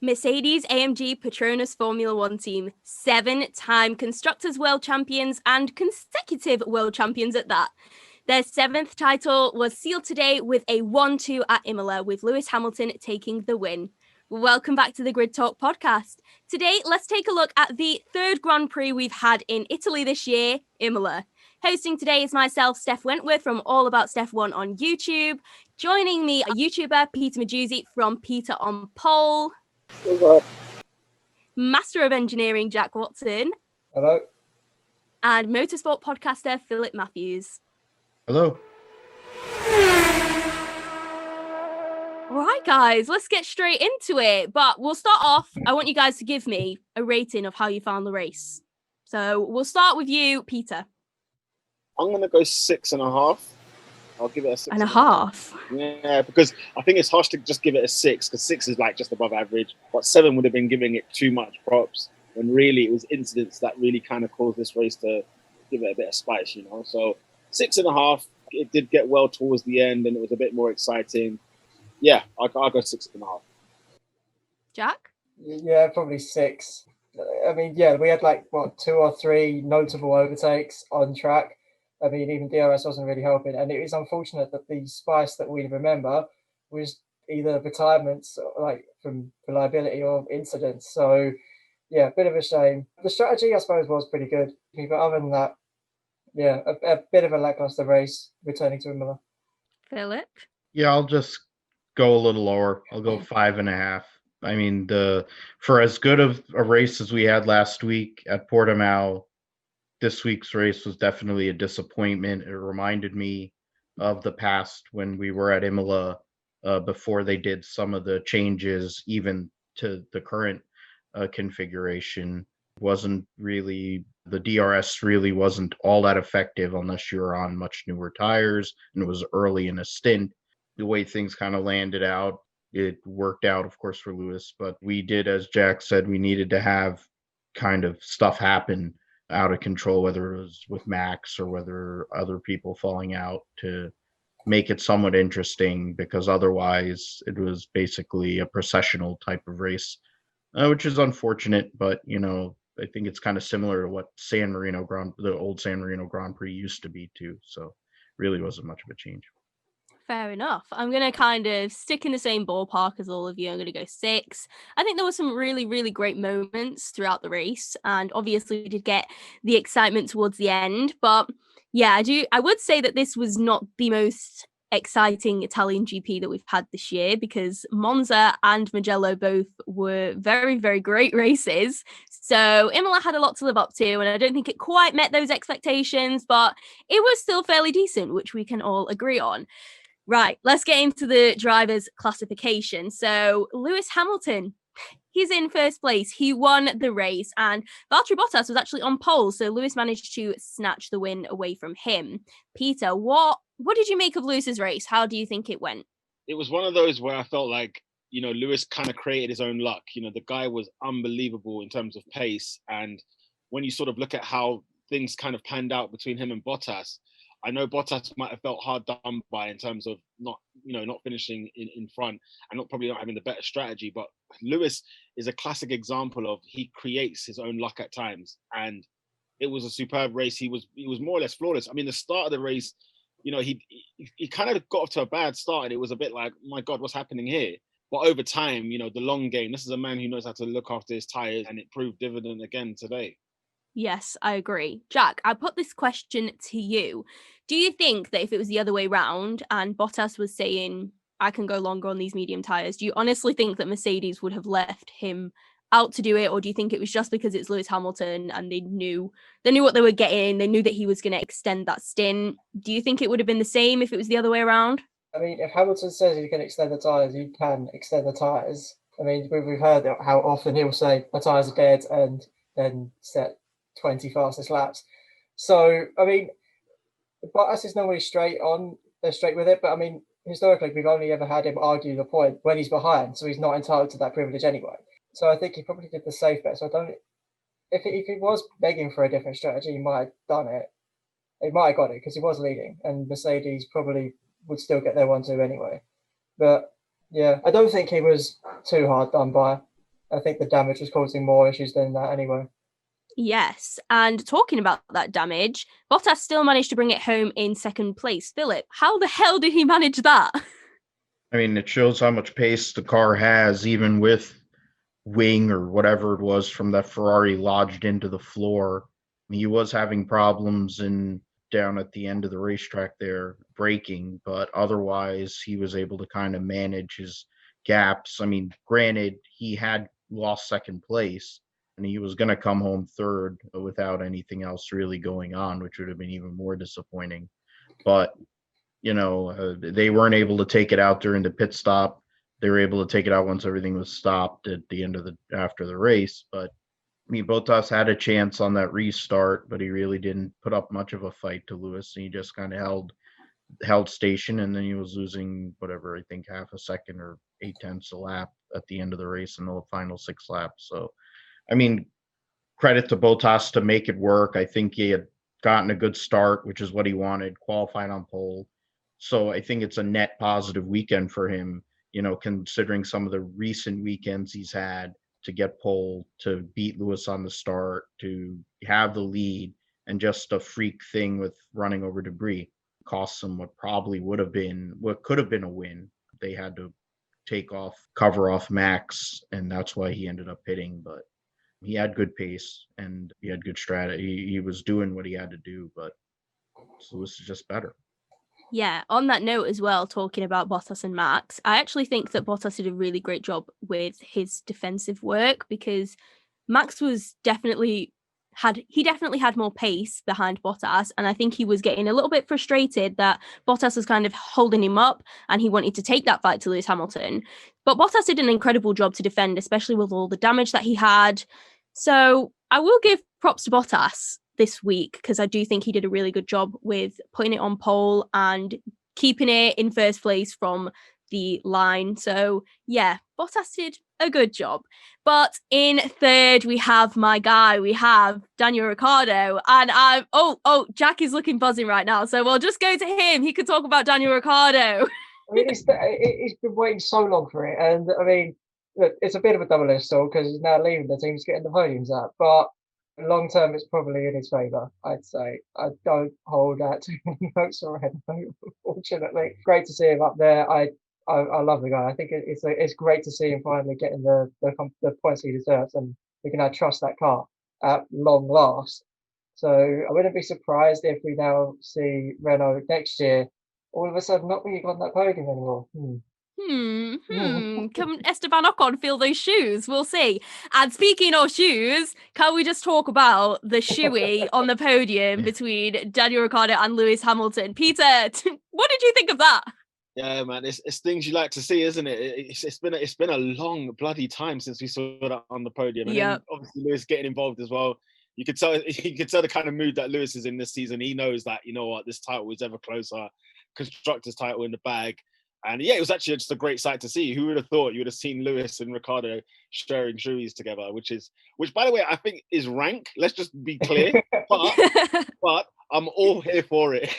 Mercedes-AMG Petronas Formula One team, 7-time Constructors World Champions and consecutive World Champions at that. Their 7th title was sealed today with a 1-2 at Imola, with Lewis Hamilton taking the win. Welcome back to the Grid Talk podcast. Today, let's take a look at the 3rd Grand Prix we've had in Italy this year, Imola. Hosting today is myself, Steph Wentworth from All About Steph 1 on YouTube. Joining me, a YouTuber, Peter Mujuzi from Peter on Pole. Hello. Master of Engineering, Jack Watson. Hello. And motorsport podcaster, Philip Mathews. Hello. All right, guys, let's get straight into it. But we'll start off. I want you guys to give me a rating of how you found the race. So we'll start with you, Peter. I'm going to go 6.5. I'll give it a 6.5. Yeah, because I think it's harsh to just give it a 6, because 6 is like just above average. But 7 would have been giving it too much props, when really it was incidents that really kind of caused this race to give it a bit of spice, you know. So 6.5. It did get well towards the end, and it was a bit more exciting. Yeah, I'll go 6.5. Jack? Yeah, probably 6. I mean, yeah, we had 2 or 3 notable overtakes on track. I mean, even DRS wasn't really helping, and it is unfortunate that the spice that we remember was either retirements, from reliability or incidents. So, yeah, a bit of a shame. The strategy, I suppose, was pretty good, but other than that, yeah, a bit of a lackluster race returning to Imola. Philip? Yeah, I'll just go a little lower. I'll go 5.5. I mean, for as good of a race as we had last week at Portimao, this week's race was definitely a disappointment. It reminded me of the past when we were at Imola before they did some of the changes, even to the current configuration. The DRS really wasn't all that effective unless you were on much newer tires, and it was early in a stint. The way things kind of landed out, it worked out, of course, for Lewis, but we did, as Jack said, we needed to have kind of stuff happen out of control, whether it was with Max or whether other people falling out, to make it somewhat interesting, because otherwise it was basically a processional type of race, which is unfortunate, but I think it's kind of similar to what the old San Marino Grand Prix used to be too. So really wasn't much of a change. Fair enough. I'm going to kind of stick in the same ballpark as all of you. I'm going to go 6. I think there were some really, really great moments throughout the race. And obviously we did get the excitement towards the end. But yeah, I would say that this was not the most exciting Italian GP that we've had this year, because Monza and Mugello both were very, very great races. So Imola had a lot to live up to, and I don't think it quite met those expectations, but it was still fairly decent, which we can all agree on. Right, let's get into the drivers' classification. So Lewis Hamilton, he's in first place. He won the race, and Valtteri Bottas was actually on pole, so Lewis managed to snatch the win away from him. Peter, what did you make of Lewis's race? How do you think it went? It was one of those where I felt like, Lewis kind of created his own luck. The guy was unbelievable in terms of pace, and when you sort of look at how things kind of panned out between him and Bottas, I know Bottas might have felt hard done by in terms of not finishing in front and probably not having the better strategy. But Lewis is a classic example of, he creates his own luck at times, and it was a superb race. He was more or less flawless. I mean, the start of the race, he kind of got off to a bad start, and it was a bit like, my God, what's happening here? But over time, the long game. This is a man who knows how to look after his tires, and it proved dividend again today. Yes, I agree. Jack, I put this question to you. Do you think that if it was the other way round and Bottas was saying, I can go longer on these medium tyres, do you honestly think that Mercedes would have left him out to do it? Or do you think it was just because it's Lewis Hamilton and they knew what they were getting, they knew that he was going to extend that stint? Do you think it would have been the same if it was the other way around? I mean, if Hamilton says he can extend the tyres, he can extend the tyres. I mean, we've heard how often he'll say, my tyres are dead, and then set 20 fastest laps. So, I mean, Bottas is normally straight with it, but I mean, historically, we've only ever had him argue the point when he's behind, so he's not entitled to that privilege anyway. So I think he probably did the safe bet. So if he was begging for a different strategy, he might have done it. He might have got it because he was leading, and Mercedes probably would still get their 1-2 anyway. But yeah, I don't think he was too hard done by. I think the damage was causing more issues than that anyway. Yes, and talking about that damage, Bottas still managed to bring it home in second place. Philip, how the hell did he manage that? I mean, it shows how much pace the car has, even with wing or whatever it was from that Ferrari lodged into the floor. I mean, he was having problems down at the end of the racetrack there, braking, but otherwise he was able to kind of manage his gaps. I mean, granted, he had lost second place and he was going to come home third without anything else really going on, which would have been even more disappointing. But, they weren't able to take it out during the pit stop. They were able to take it out once everything was stopped at the end of after the race. But I mean, Bottas had a chance on that restart, but he really didn't put up much of a fight to Lewis. And he just kind of held station, and then he was losing whatever, I think half a second or 0.8 a lap at the end of the race in the final 6 laps. So, I mean, credit to Bottas to make it work. I think he had gotten a good start, which is what he wanted, qualified on pole. So I think it's a net positive weekend for him, considering some of the recent weekends he's had, to get pole, to beat Lewis on the start, to have the lead, and just a freak thing with running over debris. Cost him what could have been a win. They had to cover off Max, and that's why he ended up hitting. But he had good pace and he had good strategy. He was doing what he had to do, but Lewis is just better. Yeah, on that note as well, talking about Bottas and Max, I actually think that Bottas did a really great job with his defensive work, because Max definitely had more pace behind Bottas, and I think he was getting a little bit frustrated that Bottas was kind of holding him up and he wanted to take that fight to Lewis Hamilton. But Bottas did an incredible job to defend, especially with all the damage that he had. So I will give props to Bottas this week, because I do think he did a really good job with putting it on pole and keeping it in first place from the line. So yeah, Bottas did a good job. But in third, we have my guy. We have Daniel Ricciardo, and Jack is looking buzzing right now, so we'll just go to him. He could talk about Daniel Ricciardo. I mean, he's been waiting so long for it, and I mean, look, it's a bit of a double-edged sword because he's now leaving the team, he's getting the podiums up, but long term, it's probably in his favour, I'd say. I don't hold out too many hopes for him, unfortunately. Great to see him up there. I love the guy. I think it's great to see him finally getting the points he deserves, and we can now trust that car at long last. So I wouldn't be surprised if we now see Renault next year all of a sudden not being on that podium anymore. Can Esteban Ocon feel those shoes? We'll see. And speaking of shoes, can we just talk about the shoey on the podium between Daniel Ricciardo and Lewis Hamilton? Peter, what did you think of that? Yeah, man, it's things you like to see, isn't it? It's been a long bloody time since we saw that on the podium, and then obviously Lewis getting involved as well. You could tell the kind of mood that Lewis is in this season. He knows that, you know what, this title is ever closer. Constructor's title in the bag. And yeah, it was actually just a great sight to see. Who would have thought you would have seen Lewis and Ricciardo sharing shoes together, which by the way, I think is rank. Let's just be clear. but I'm all here for it.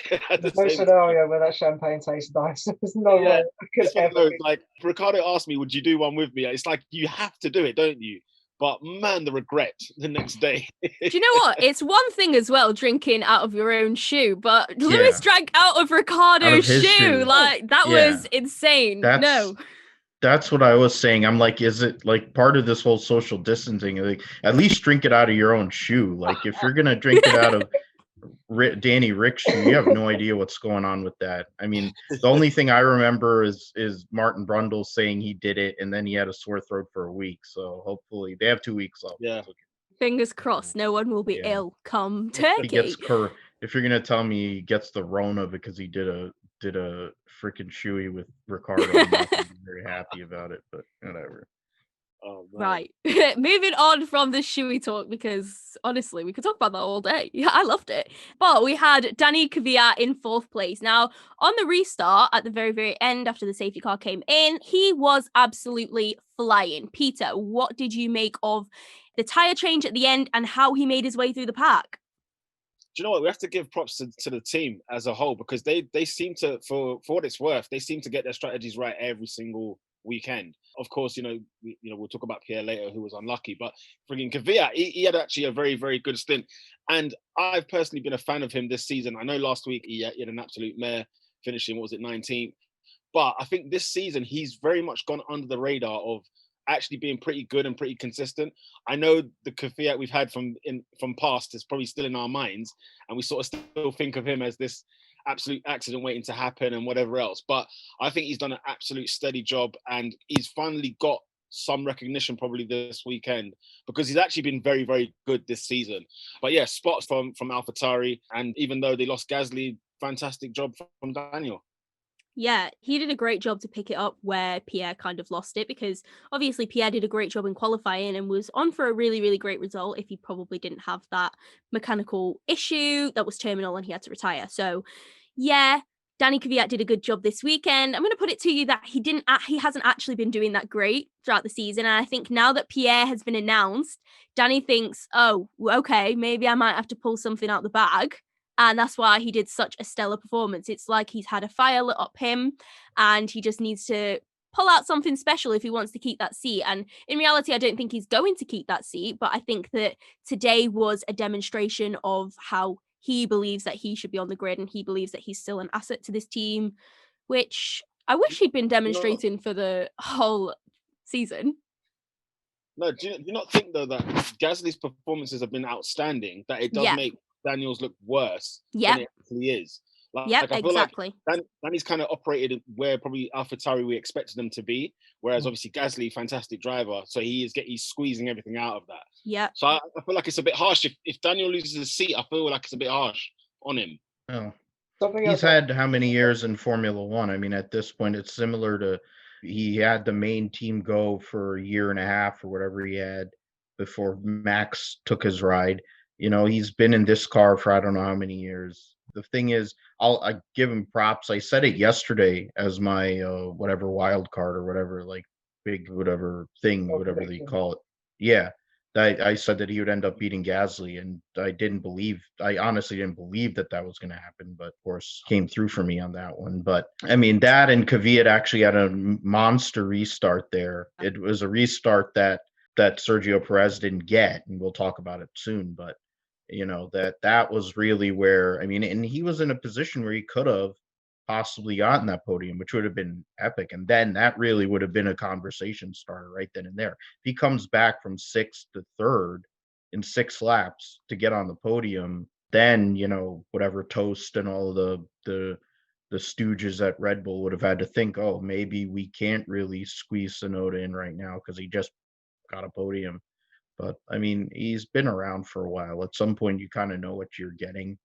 There's no scenario where that champagne tastes nice. There's no way. Like, Ricciardo asked me, would you do one with me? It's like, you have to do it, don't you? But man, the regret the next day. Do you know what? It's one thing as well, drinking out of your own shoe, but Lewis drank out of Ricciardo's shoe. Like, that was insane. That's what I was saying. I'm like, is it like part of this whole social distancing? Like, at least drink it out of your own shoe. Like, if you're gonna drink it out of Danny Rick's shoe, you have no idea what's going on with that. I mean, the only thing I remember is Martin Brundle saying he did it, and then he had a sore throat for a week. So hopefully they have 2 weeks off. Yeah. Fingers crossed, no one will be ill come Turkey. If you're gonna tell me he gets the Rona because he did a freaking shoey with Ricardo, I'm not gonna be very happy about it, but whatever. Oh, right. Moving on from the shoey talk, because honestly, we could talk about that all day. Yeah, I loved it. But we had Danny Kvyat in 4th place. Now, on the restart at the very, very end, after the safety car came in, he was absolutely flying. Peter, what did you make of the tyre change at the end and how he made his way through the pack? Do you know what? We have to give props to the team as a whole, because they seem to, for what it's worth, they seem to get their strategies right every single weekend. Of course, we'll talk about Pierre later, who was unlucky, but frigging Kvyat, he had actually a very, very good stint. And I've personally been a fan of him this season. I know last week he had an absolute mare, finishing, 19th? But I think this season he's very much gone under the radar of actually being pretty good and pretty consistent. I know the Kvyat we've had from past is probably still in our minds, and we sort of still think of him as this absolute accident waiting to happen and whatever else. But I think he's done an absolute steady job, and he's finally got some recognition probably this weekend, because he's actually been very, very good this season. But yeah, spots from AlphaTauri, and even though they lost Gasly, fantastic job from Daniel. Yeah, he did a great job to pick it up where Pierre kind of lost it, because obviously Pierre did a great job in qualifying and was on for a really, really great result if he probably didn't have that mechanical issue that was terminal and he had to retire. So yeah, Danny Kvyat did a good job this weekend. I'm going to put it to you that he hasn't actually been doing that great throughout the season. And I think now that Pierre has been announced, Danny thinks, oh, okay, maybe I might have to pull something out the bag. And that's why he did such a stellar performance. It's like he's had a fire lit up him, and he just needs to pull out something special if he wants to keep that seat. And in reality, I don't think he's going to keep that seat, but I think that today was a demonstration of how he believes that he should be on the grid, and he believes that he's still an asset to this team, which I wish he'd been demonstrating for the whole season. No, do you not think, though, that Gasly's performances have been outstanding, that it does make Daniel's look worse than it actually is? I feel exactly. Like Danny's kind of operated where probably AlphaTauri we expected them to be, whereas obviously Gasly, fantastic driver, so he's squeezing everything out of that. Yeah. So I feel like it's a bit harsh. If Daniel loses his seat, I feel like it's a bit harsh on him. Oh, he's had how many years in Formula One? I mean, at this point, it's similar to he had the main team go for a year and a half or whatever he had before Max took his ride. He's been in this car for I don't know how many years. The thing is, I give him props. I said it yesterday as my whatever wild card or whatever, like big whatever thing, whatever they call it. Yeah, I said that he would end up beating Gasly, and I honestly didn't believe that was going to happen, but of course came through for me on that one. But I mean, that and Kvyat actually had a monster restart there. It was a restart that Sergio Perez didn't get, and we'll talk about it soon, but that was really where, I mean, and he was in a position where he could have possibly gotten that podium, which would have been epic. And then that really would have been a conversation starter right then and there. If he comes back from 6th to 3rd in 6 laps to get on the podium, then, whatever Toast and all of the stooges at Red Bull would have had to think, oh, maybe we can't really squeeze Tsunoda in right now because he just got a podium. But I mean, he's been around for a while. At some point, you kind of know what you're getting.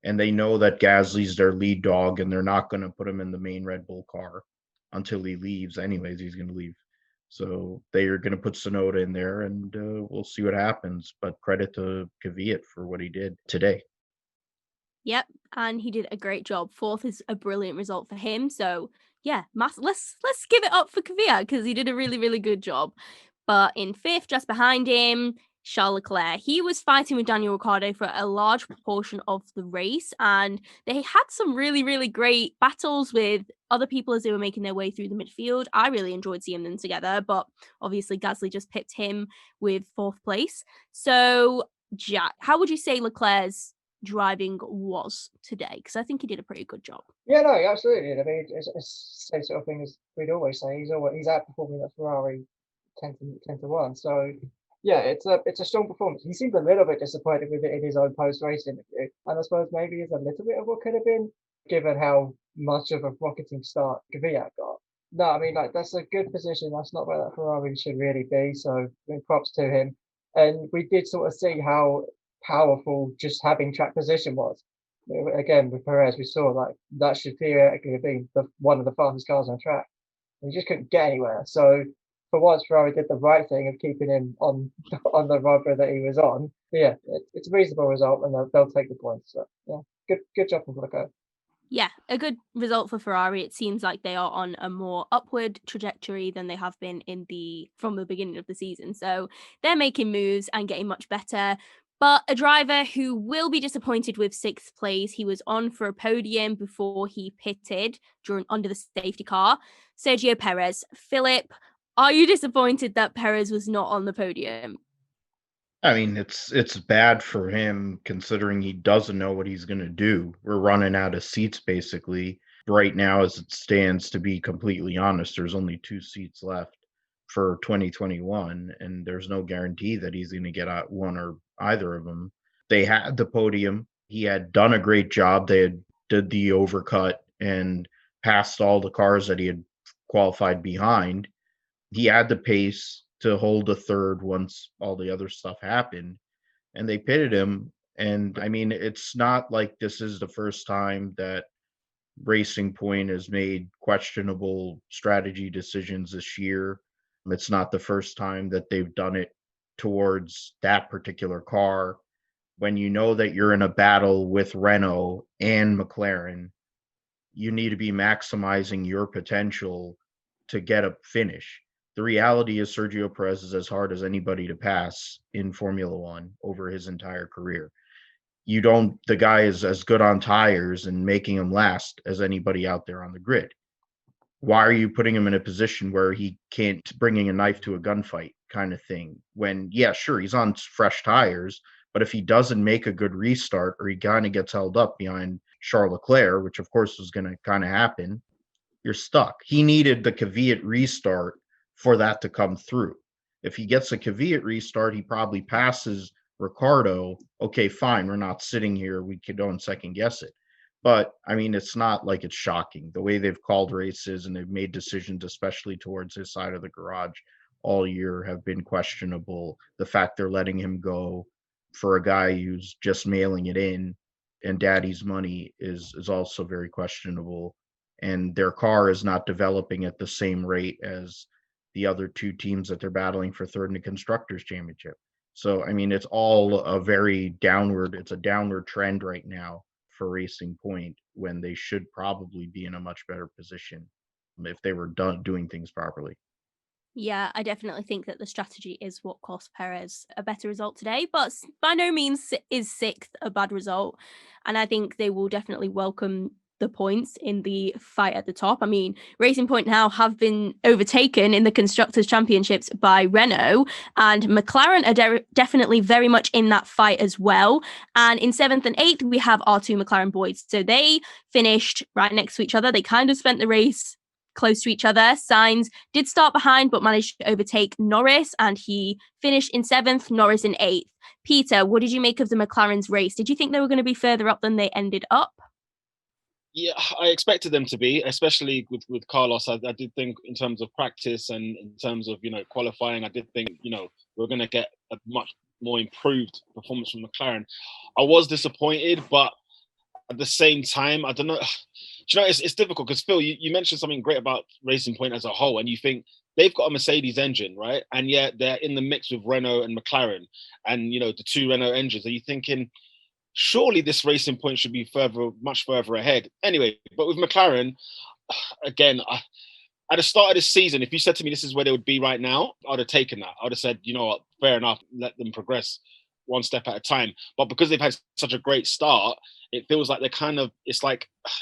And they know that Gasly's their lead dog, and they're not going to put him in the main Red Bull car until he leaves. Anyways, he's going to leave. So they are going to put Tsunoda in there, and we'll see what happens. But credit to Kvyat for what he did today. Yep, and he did a great job. 4th is a brilliant result for him. So yeah, let's give it up for Kvyat, because he did a really, really good job. But in 5th, just behind him, Charles Leclerc. He was fighting with Daniel Ricciardo for a large proportion of the race, and they had some really, really great battles with other people as they were making their way through the midfield. I really enjoyed seeing them together, but obviously Gasly just pipped him with 4th place. So, Jack, how would you say Leclerc's driving was today? Because I think he did a pretty good job. Yeah, no, absolutely. I mean, it's the same sort of thing as we'd always say. He's outperforming that Ferrari 10 to 1. So yeah, it's a strong performance. He seemed a little bit disappointed with it in his own post-race interview, and I suppose maybe it's a little bit of what could have been, given how much of a rocketing start Kvyat got. No, I mean, like, that's a good position. That's not where that Ferrari should really be. So props to him. And we did sort of see how powerful just having track position was. Again, with Perez, we saw like that should theoretically have been one of the fastest cars on track. And he just couldn't get anywhere. So for once, Ferrari did the right thing of keeping him on the rubber that he was on. But yeah, it's a reasonable result, and they'll take the points. So yeah, good job from Leclerc. Yeah, a good result for Ferrari. It seems like they are on a more upward trajectory than they have been from the beginning of the season. So they're making moves and getting much better. But a driver who will be disappointed with 6th place, he was on for a podium before he pitted under the safety car, Sergio Perez. Philip, are you disappointed that Perez was not on the podium? I mean, it's bad for him considering he doesn't know what he's going to do. We're running out of seats basically. Right now, as it stands, to be completely honest, there's only 2 seats left for 2021, and there's no guarantee that he's going to get out one or either of them. They had the podium. He had done a great job. They had did the overcut and passed all the cars that he had qualified behind. He had the pace to hold a third once all the other stuff happened, and they pitted him. And I mean, it's not like this is the first time that Racing Point has made questionable strategy decisions this year. It's not the first time that they've done it towards that particular car. When you know that you're in a battle with Renault and McLaren, you need to be maximizing your potential to get a finish. The reality is Sergio Perez is as hard as anybody to pass in Formula One over his entire career. The guy is as good on tires and making him last as anybody out there on the grid. Why are you putting him in a position where he can't bringing a knife to a gunfight kind of thing? When, yeah, sure, he's on fresh tires, but if he doesn't make a good restart or he kind of gets held up behind Charles Leclerc, which of course was going to kind of happen, you're stuck. He needed the Kvyat restart for that to come through. If he gets a Kvyat restart, he probably passes Ricardo. Okay, fine. We're not sitting here. We don't second guess it. But I mean, it's not like it's shocking. The way they've called races and they've made decisions, especially towards his side of the garage all year, have been questionable. The fact they're letting him go for a guy who's just mailing it in and daddy's money is also very questionable. And their car is not developing at the same rate as the other 2 teams that they're battling for third in the Constructors' Championship. So, I mean, it's all it's a downward trend right now for Racing Point when they should probably be in a much better position if they were doing things properly. Yeah, I definitely think that the strategy is what cost Perez a better result today, but by no means is 6th a bad result. And I think they will definitely welcome the points in the fight at the top. I mean, Racing Point now have been overtaken in the Constructors' Championships by Renault, and McLaren are definitely very much in that fight as well. And in 7th and 8th, we have our 2 McLaren boys. So they finished right next to each other. They kind of spent the race close to each other. Sainz did start behind, but managed to overtake Norris, and he finished in 7th, Norris in 8th. Peter, what did you make of the McLaren's race? Did you think they were going to be further up than they ended up? Yeah, I expected them to be, especially with Carlos. I did think in terms of practice and in terms of, qualifying, I did think, we're going to get a much more improved performance from McLaren. I was disappointed, but at the same time, I don't know. It's difficult because, Phil, you mentioned something great about Racing Point as a whole, and you think they've got a Mercedes engine, right? And yet they're in the mix with Renault and McLaren and, the 2 Renault engines. Are you thinking, surely this Racing Point should be much further ahead? Anyway, but with McLaren, again, at the start of this season, if you said to me this is where they would be right now, I'd have taken that. I would have said, you know what, fair enough, let them progress one step at a time. But because they've had such a great start, it feels like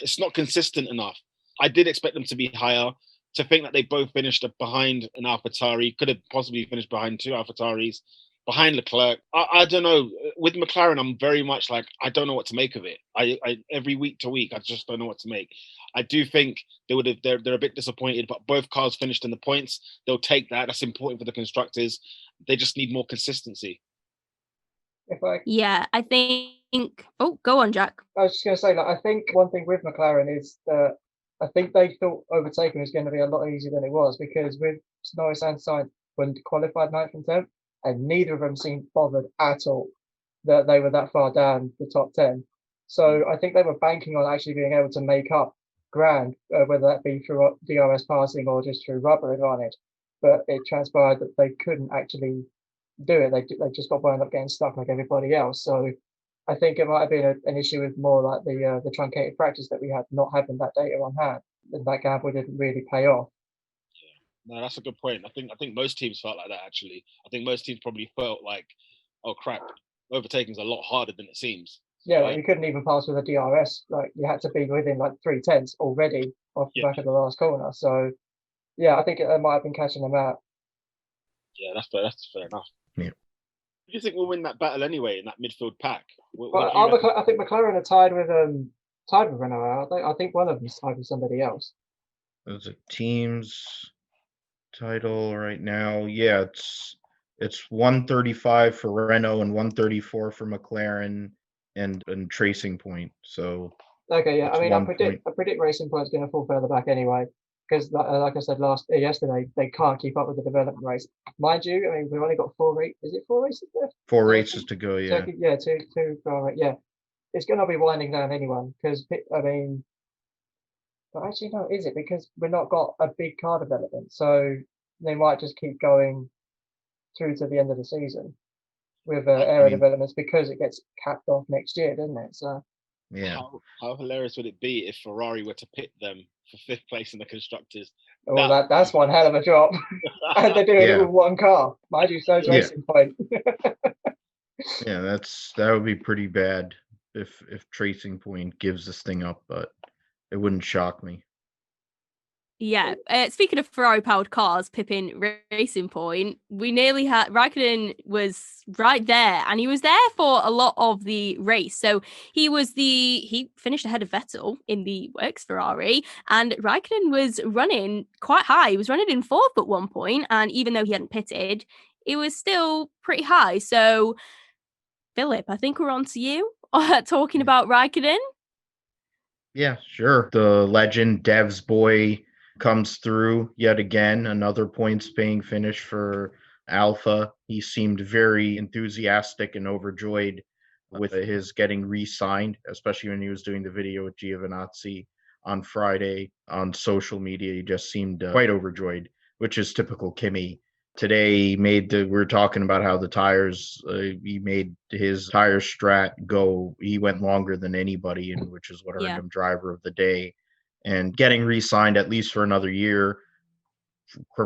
it's not consistent enough. I did expect them to be higher. To think that they both finished behind an AlphaTauri, could have possibly finished behind 2 AlphaTauris, behind Leclerc. I don't know. With McLaren, I'm very much like, I don't know what to make of it. I every week to week, I just don't know what to make. I do think they're a bit disappointed, but both cars finished in the points. They'll take that. That's important for the constructors. They just need more consistency. Yeah, I think. Oh, go on, Jack. I was just going to say, I think one thing with McLaren is that I think they thought overtaking was going to be a lot easier than it was, because with Norris and Sainz when qualified 9th and 10th, and neither of them seemed bothered at all that they were that far down the top 10. So I think they were banking on actually being able to make up ground, whether that be through DRS passing or just through rubber advantage. But it transpired that they couldn't actually do it. They just got wound up getting stuck like everybody else. So I think it might have been an issue with more like the truncated practice that we had, not having that data on hand. And that gamble didn't really pay off. No, that's a good point. I think most teams felt like that, actually. I think most teams probably felt like, oh crap, overtaking is a lot harder than it seems. Yeah, like you couldn't even pass with a DRS. Like you had to be within like 3/10 already off the back of the last corner. So yeah, I think it might have been catching them out. Yeah, that's fair enough. Yeah. Do you think we'll win that battle anyway in that midfield pack? I think McLaren are tied with Renault. I think one of them's tied with somebody else. There's a team's title right now. Yeah, it's 135 for Renault and 134 for McLaren and Tracing Point. So okay, yeah. I mean, I predict Racing Point's going to fall further back anyway, because like I said yesterday, they can't keep up with the development race. Mind you, I mean, we've only got 4 races. Is it 4 races left? 4 races to go. Yeah. So, yeah, two. Yeah, it's going to be winding down anyway. Because I mean, but actually, no, is it? Because we've not got a big car development, so they might just keep going through to the end of the season with aero developments, because it gets capped off next year, doesn't it? So yeah, how hilarious would it be if Ferrari were to pit them for 5th place in the constructors? Oh, that's one hell of a drop. And they're doing it with one car. Mind you, so's Racing Point. Yeah, that would be pretty bad if Tracing Point gives this thing up, but it wouldn't shock me. Yeah. Speaking of Ferrari-powered cars, pipping Racing Point, we nearly had Raikkonen was right there, and he was there for a lot of the race. So he finished ahead of Vettel in the works Ferrari, and Raikkonen was running quite high. He was running in 4th at one point, and even though he hadn't pitted, it was still pretty high. So, Philip, I think we're on to you talking about Raikkonen. Yeah, sure. The legend Dev's boy comes through yet again. Another points paying finish for Alpha. He seemed very enthusiastic and overjoyed with his getting re-signed, especially when he was doing the video with Giovinazzi on Friday on social media. He just seemed quite overjoyed, which is typical Kimi. Today we're talking about how the tires, he made his tire strat go. He went longer than anybody, and which is what earned him driver of the day. And getting re-signed at least for another year,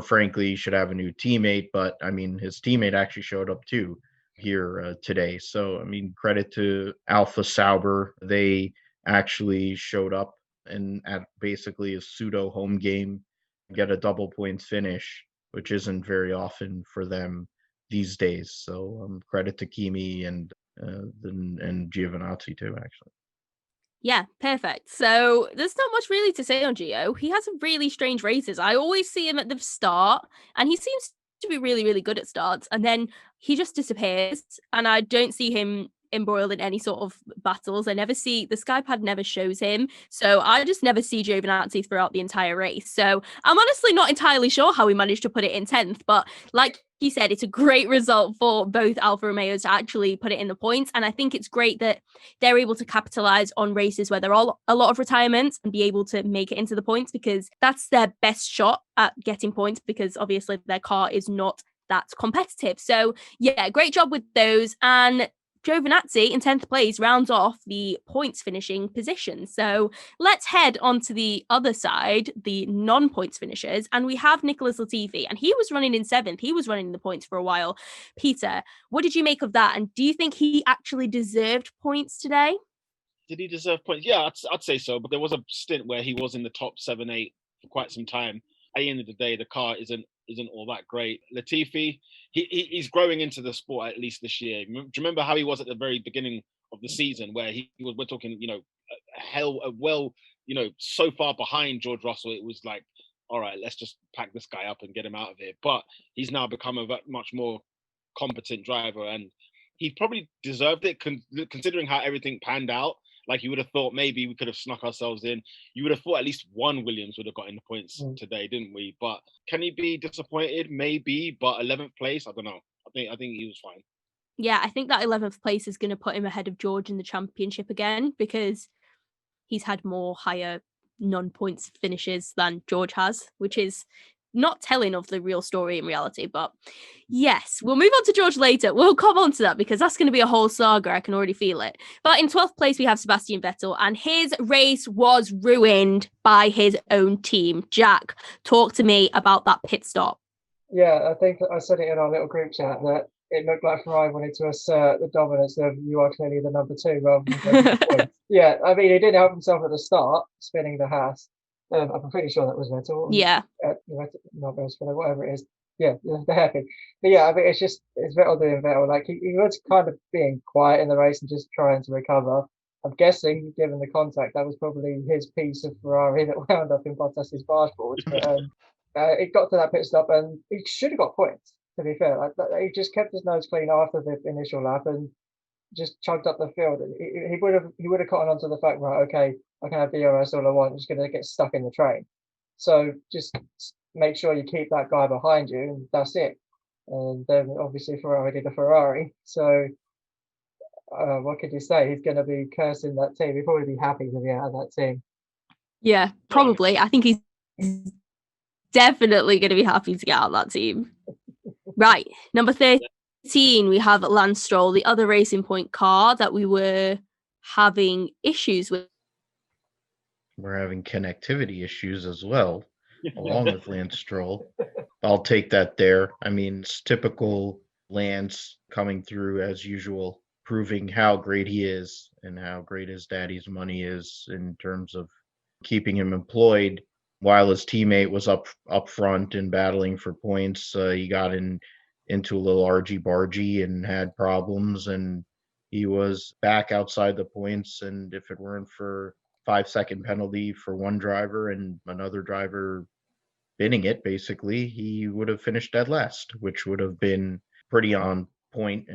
frankly, he should have a new teammate. But I mean, his teammate actually showed up too here today. So I mean, credit to Alpha Sauber. They actually showed up and at basically a pseudo home game, get a double points finish, which isn't very often for them these days. So credit to Kimi and Giovinazzi too, actually. Yeah, perfect. So there's not much really to say on Gio. He has really strange races. I always see him at the start, and he seems to be really, really good at starts, and then he just disappears, and I don't see him embroiled in any sort of battles. I never see, the Skypad never shows him, so I just never see Giovinazzi throughout the entire race. So I'm honestly not entirely sure how he managed to put it in 10th, but like you said, it's a great result for both Alfa Romeos to actually put it in the points, and I think it's great that they're able to capitalize on races where there are a lot of retirements and be able to make it into the points, because that's their best shot at getting points, because obviously their car is not that competitive. So yeah, great job with those. And Giovinazzi in 10th place rounds off the points finishing position. So let's head on to the other side, the non-points finishers. And we have Nicholas Latifi, and he was running in 7th. He was running the points for a while. Peter, what did you make of that? And do you think he actually deserved points today? Did he deserve points? Yeah, I'd say so. But there was a stint where he was in the top 7, 8 for quite some time. At the end of the day, the car isn't all that great. Latifi, he's growing into the sport at least this year. Do you remember how he was at the very beginning of the season, where we're talking, so far behind George Russell, it was like, all right, let's just pack this guy up and get him out of here. But he's now become a much more competent driver, and he probably deserved it considering how everything panned out. Like, you would have thought maybe we could have snuck ourselves in. You would have thought at least one Williams would have gotten the points today, didn't we? But can he be disappointed? Maybe, but 11th place, I don't know. I think he was fine. Yeah, I think that 11th place is going to put him ahead of George in the championship again, because he's had more higher non-points finishes than George has, which is not telling of the real story in reality. But yes, we'll move on to George later. We'll come on to that, because that's going to be a whole saga. I can already feel it. But in 12th place, we have Sebastian Vettel, and his race was ruined by his own team. Jack, talk to me about that pit stop. Yeah, I think I said it in our little group chat that it looked like Ferrari wanted to assert the dominance of you are clearly the number 2 rather than going for points. Yeah, I mean, he didn't help himself at the start, spinning the Haas. I'm pretty sure that was Vettel. Yeah. Not Vettel, whatever it is. Yeah, the hairpin. But yeah, I mean, it's Vettel doing Vettel. Like, he was kind of being quiet in the race and just trying to recover. I'm guessing, given the contact, that was probably his piece of Ferrari that wound up in Bottas's dashboard. But it got to that pit stop, and he should have got points, to be fair. Like, he just kept his nose clean after the initial lap and just chugged up the field. He would have caught on to the fact, right, okay, I can have DRS all I want. I'm just going to get stuck in the train. So just make sure you keep that guy behind you, and that's it. And then obviously Ferrari did a Ferrari. So what could you say? He's going to be cursing that team. He'd probably be happy to be out of that team. Yeah, probably. I think he's definitely going to be happy to get out of that team. Right, number 13, we have Lance Stroll, the other Racing Point car that we were having issues with. We're having connectivity issues as well, along with Lance Stroll. I'll take that there. I mean, it's typical Lance coming through as usual, proving how great he is and how great his daddy's money is in terms of keeping him employed. While his teammate was up front and battling for points, he got into a little argy-bargy and had problems, and he was back outside the points. And if it weren't for 5-second penalty for one driver and another driver binning it, basically, he would have finished dead last, which would have been pretty on point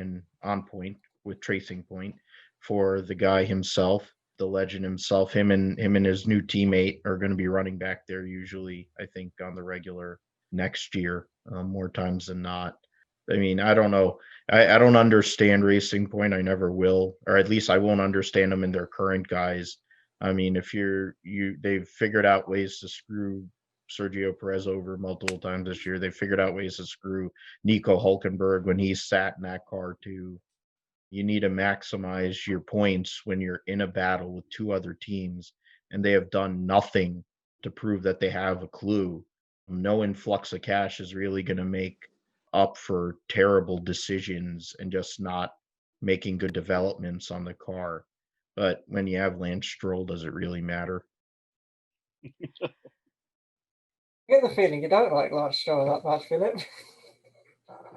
with Tracing Point for the guy himself, the legend himself. Him and his new teammate are going to be running back there usually, I think, on the regular next year, more times than not. I mean, I don't know. I don't understand Racing Point. I never will, or at least I won't understand them in their current guys. I mean, if they've figured out ways to screw Sergio Perez over multiple times this year. They've figured out ways to screw Nico Hulkenberg when he sat in that car too. You need to maximize your points when you're in a battle with two other teams, and they have done nothing to prove that they have a clue. No influx of cash is really going to make up for terrible decisions and just not making good developments on the car. But when you have Lance Stroll, does it really matter? I get the feeling you don't like Lance Stroll that much, Philip.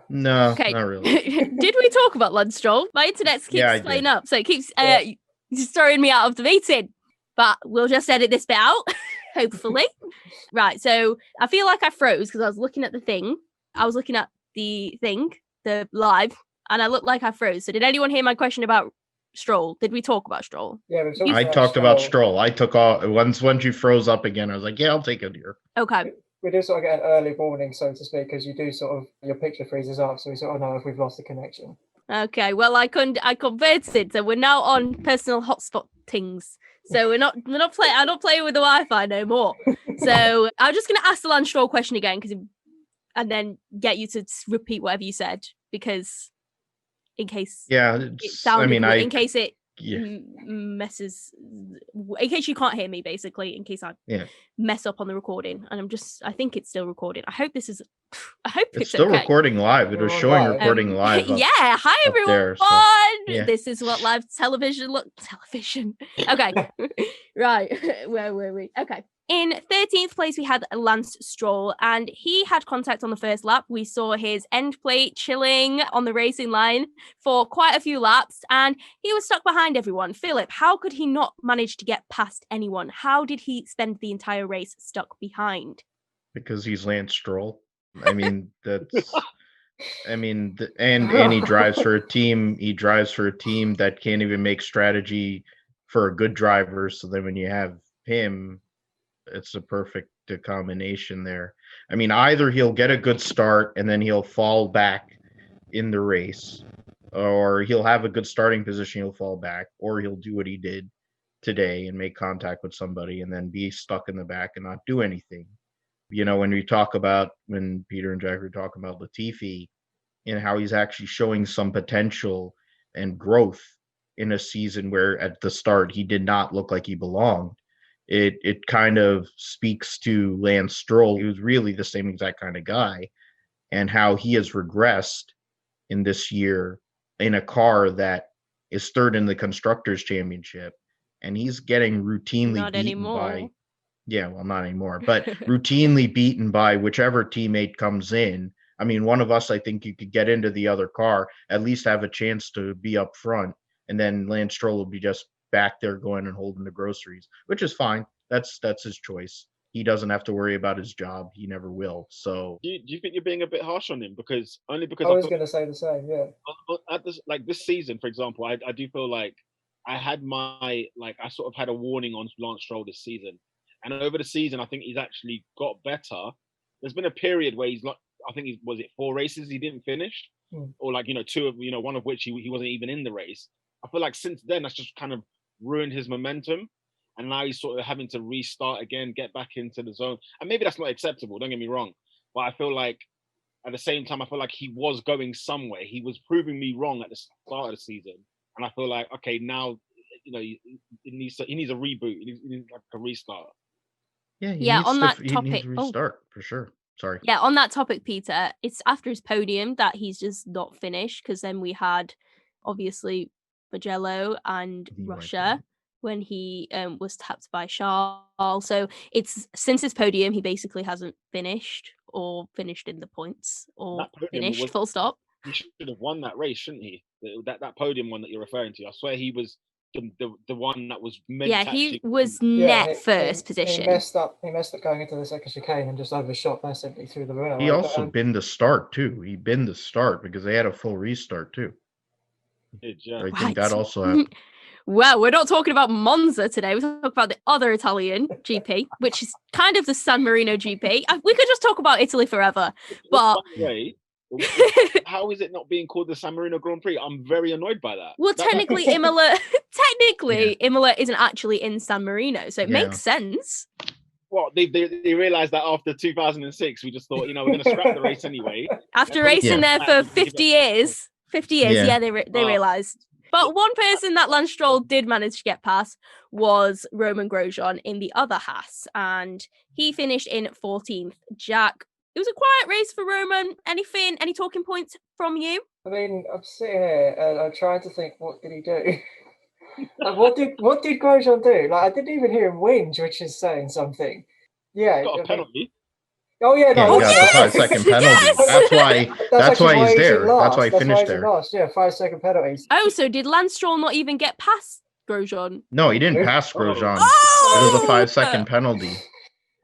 No, Okay. not really. Did we talk about Lance Stroll? My internet keeps playing up, so it keeps throwing me out of the meeting. But we'll just edit this bit out, hopefully. Right, so I feel like I froze because I was looking at the thing. I was looking at the thing, the live, and I looked like I froze. So did anyone hear my question about Stroll? Did we talk about Stroll? Yeah, I talked about Stroll. I took all once you froze up again. I was like, yeah, I'll take it here. Okay. We do sort of get an early warning, so to speak, because you do sort of your picture freezes up, so we sort of know if we've lost the connection. Okay, well I converted, so we're now on personal hotspot things. So I'm not playing with the Wi-Fi no more. So I'm just gonna ask the Lance Stroll question again and then get you to repeat whatever you said, because in case in case it messes, in case you can't hear me, basically, in case I mess up on the recording, and I think it's still recording. I hope it's still okay. Recording live. It was showing recording live. Hi everyone. There, so, This is what live television okay. Right, where were we? Okay. In 13th place, we had Lance Stroll, and he had contact on the first lap. We saw his end plate chilling on the racing line for quite a few laps, and he was stuck behind everyone. Philip, how could he not manage to get past anyone? How did he spend the entire race stuck behind? Because he's Lance Stroll. I mean, and he drives for a team. He drives for a team that can't even make strategy for a good driver. So then when you have him, it's a perfect combination there. I mean, either he'll get a good start and then he'll fall back in the race, or he'll have a good starting position, he'll fall back, or he'll do what he did today and make contact with somebody and then be stuck in the back and not do anything. You know, when Peter and Jack were talking about Latifi and how he's actually showing some potential and growth in a season where at the start he did not look like he belonged. It kind of speaks to Lance Stroll. He was really the same exact kind of guy, and how he has regressed in this year in a car that is third in the Constructors' Championship, and he's getting routinely Not beaten by, anymore. yeah, well, not anymore, but routinely beaten by whichever teammate comes in. I mean, one of us, I think you could get into the other car, at least have a chance to be up front, and then Lance Stroll will be just back there going and holding the groceries, which is fine. That's his choice. He doesn't have to worry about his job. He never will. So Do you think you're being a bit harsh on him? Because I I was feel going to say the same. Yeah. at this, like this season, for example, I do feel like I sort of had a warning on Lance Stroll this season, and over the season, I think he's actually got better. There's been a period where he's not. I think was it 4 races he didn't finish, or like 2 of one of which he wasn't even in the race. I feel like since then that's just kind of ruined his momentum, and now he's sort of having to restart again, get back into the zone, and maybe that's not acceptable. Don't get me wrong, but I feel like at the same time, I feel like he was going somewhere. He was proving me wrong at the start of the season, and I feel like okay, now he needs a reboot. He needs like a restart. yeah, Yeah, on that he needs topic. to restart for sure. Sorry. Yeah, on that topic, Peter, it's after his podium that he's just not finished, because then we had obviously Mugello and The Russia when he was tapped by Charles. So it's since his podium, he basically hasn't finished or finished in the points or That podium finished, was- full stop. He should have won that race, shouldn't he? That podium one that you're referring to. I swear he was the one that was meant. Yeah, to he actually was win. net first position. He messed up going into the second chicane and just overshot massively through the runner. He also binned the start too. He binned the start because they had a full restart too. Yeah. I think that also happened. Well, we're not talking about Monza today. We're talking about the other Italian GP, which is kind of the San Marino GP. We could just talk about Italy forever. But By the way, how is it not being called the San Marino Grand Prix? I'm very annoyed by that. well, technically, Imola isn't actually in San Marino, so it makes sense. Well, they realized that after 2006, we just thought, we're going to scrap the race anyway. After racing there for 50 years, they realized. But one person that Lance Stroll did manage to get past was Roman Grosjean in the other Haas, and he finished in 14th. Jack, it was a quiet race for Roman. Any talking points from you? I mean, I'm sitting here and I'm trying to think, what did he do? Like, what did Grosjean do? Like, I didn't even hear him whinge, which is saying something. Yeah, Got a penalty. Oh yeah, no, he got the 5-second penalty. Yes! That's why he's there. That's why he finished there. Yeah, 5-second penalties. Oh, so did Lance Stroll not even get past Grosjean? No, he didn't pass Grosjean. Oh! It was a 5-second penalty.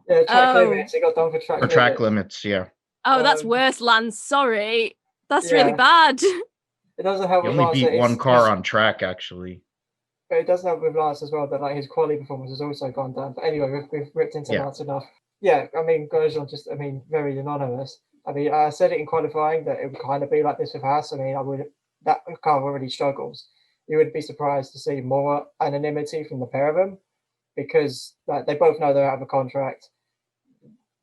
Yeah, track limits. He got done for track limits. Track limits, yeah. Oh, that's worse, Lance. Sorry. That's really bad. It doesn't help He with only Lance. beat one car on track, actually. But it does help with Lance as well that like his quality performance has also gone down. But anyway, we've ripped into Lance enough. Yeah, I mean, Grosjean very anonymous. I mean, I said it in qualifying that it would kind of be like this with Haas. I mean, that car already struggles. You would be surprised to see more anonymity from the pair of them because they both know they're out of a contract.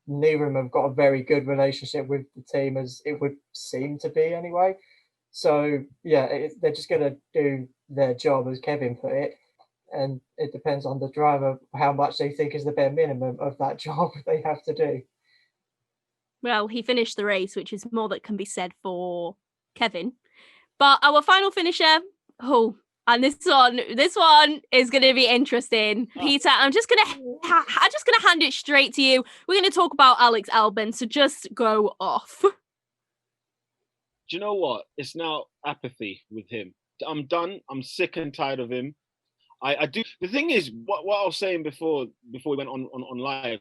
Neither of them have got a very good relationship with the team, as it would seem to be anyway. So, yeah, they're just going to do their job, as Kevin put it. And it depends on the driver how much they think is the bare minimum of that job they have to do. Well, he finished the race, which is more that can be said for Kevin. But our final finisher, and this one is going to be interesting. Peter, I'm just going to hand it straight to you. We're going to talk about Alex Albon, so just go off. Do you know what? It's now apathy with him. I'm done. I'm sick and tired of him. I do. The thing is, what I was saying before we went on live,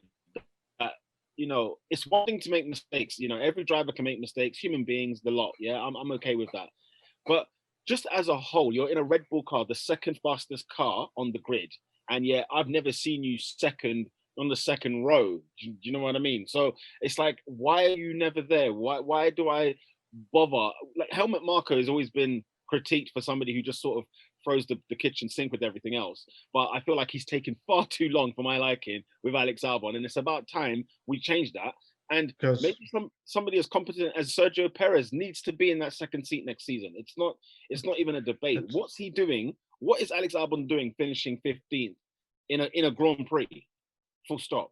that it's one thing to make mistakes. Every driver can make mistakes. Human beings, the lot. Yeah, I'm okay with that. But just as a whole, you're in a Red Bull car, the second fastest car on the grid, and I've never seen you second on the second row. Do you know what I mean? So it's like, why are you never there? Why do I bother? Like Helmut Marko has always been critiqued for somebody who just sort of throws the kitchen sink with everything else. But I feel like he's taken far too long for my liking with Alex Albon, and it's about time we change that. And maybe somebody as competent as Sergio Perez needs to be in that second seat next season. It's not even a debate. What's he doing? What is Alex Albon doing finishing 15th in a Grand Prix? Full stop.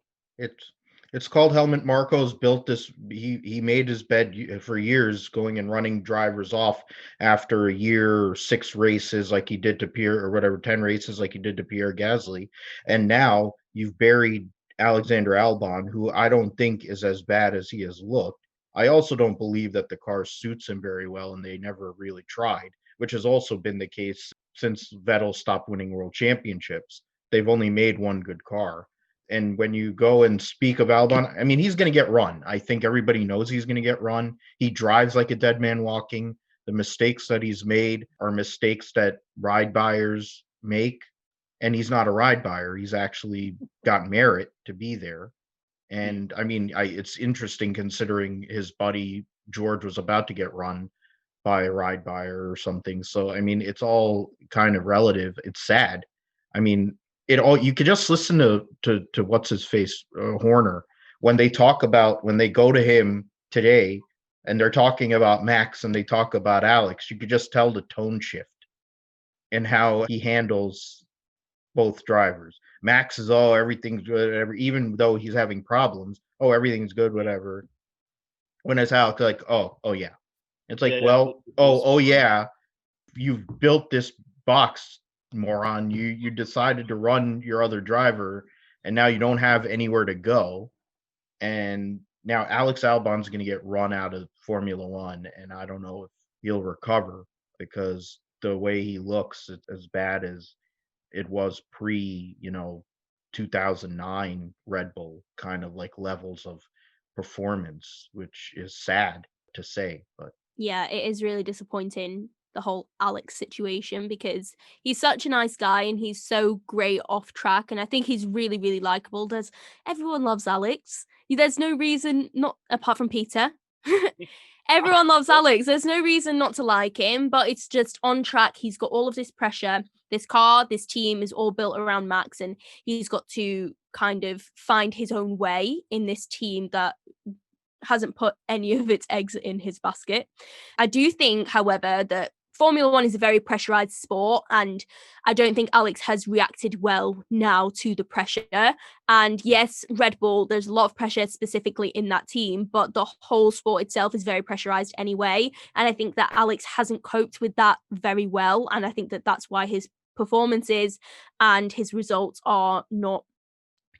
It's called Helmut Marko's built this. He made his bed for years, going and running drivers off after a year or 6 races, like he did to Pierre, or whatever, 10 races, like he did to Pierre Gasly. And now you've buried Alexander Albon, who I don't think is as bad as he has looked. I also don't believe that the car suits him very well, and they never really tried, which has also been the case since Vettel stopped winning world championships. They've only made one good car. And when you go and speak of Albon, I mean, he's going to get run. I think everybody knows he's going to get run. He drives like a dead man walking. The mistakes that he's made are mistakes that ride buyers make. And he's not a ride buyer. He's actually got merit to be there. And I mean, it's interesting considering his buddy George was about to get run by a ride buyer or something. So, I mean, it's all kind of relative. It's sad. I mean, you could just listen to what's his face, Horner, when they go to him today and they're talking about Max and they talk about Alex, you could just tell the tone shift and how he handles both drivers. Max is, oh, everything's good, whatever, even though he's having problems. Oh, everything's good, whatever. When it's Alex, like, oh yeah. It's like, oh yeah, you've built this box, moron. You decided to run your other driver, and now you don't have anywhere to go. And now Alex Albon's going to get run out of Formula One, and I don't know if he'll recover, because the way he looks, it's as bad as it was pre, 2009 Red Bull kind of like levels of performance, which is sad to say, but yeah, it is really disappointing, the whole Alex situation, because he's such a nice guy and he's so great off track, and I think he's really, really likable. Everyone loves Alex. There's no reason, not apart from Peter. Everyone loves Alex. There's no reason not to like him, but it's just on track. He's got all of this pressure. This car, this team is all built around Max, and he's got to kind of find his own way in this team that hasn't put any of its eggs in his basket. I do think, however, that Formula One is a very pressurized sport, and I don't think Alex has reacted well now to the pressure. And yes, Red Bull, there's a lot of pressure specifically in that team, but the whole sport itself is very pressurized anyway. And I think that Alex hasn't coped with that very well. And I think that that's why his performances and his results are not